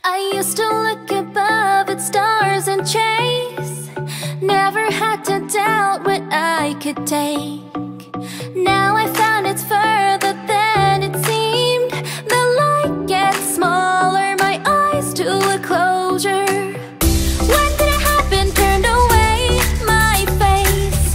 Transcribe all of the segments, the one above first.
I used to look above at stars and chase, never had to doubt what I could take. Now I found it's further than it seemed. The light gets smaller, my eyes to a closure. When did it happen? Turned away my face.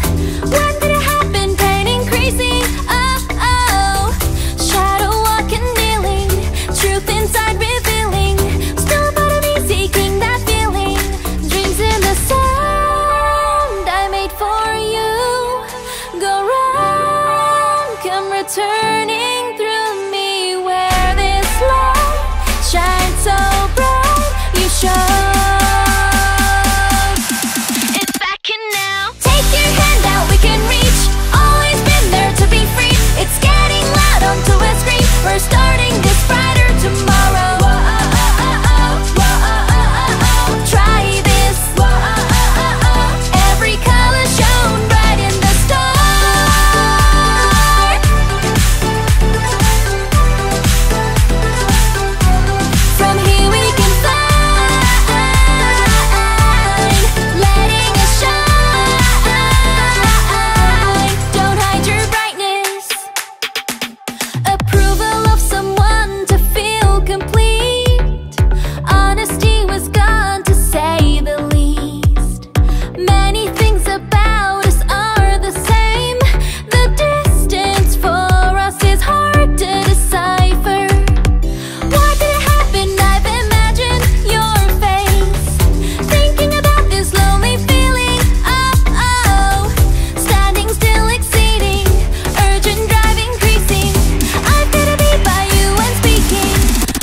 When did it happen? Pain increasing. Oh, shadow walking, kneeling, truth inside revealing. Still a part of me seeking that feeling. Dreams in the sound I made for you. Go round, come returning through me, where this light shines so bright. You show. We're starting this brighter tomorrow. Try this. Every color shown bright in the start. From here we can fly, letting us shine. Don't hide your brightness. Approval of someone to feel complete. Honesty was gone, to say the least. Many things about us are the same. The distance for us is hard to decipher. Why did it happen? I've imagined your face, thinking about this lonely feeling. Oh, standing still, exceeding, urgent drive increasing. I've gotta be by you when speaking.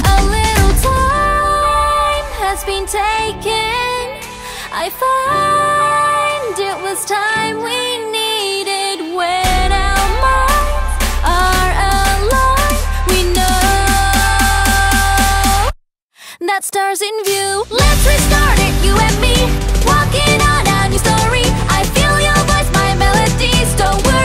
A little time has been taken. I find it was time we needed. When our minds are aligned, we know that star's in view. Let's restart it, you and me, walking on a new story. I feel your voice, my melodies. Don't worry.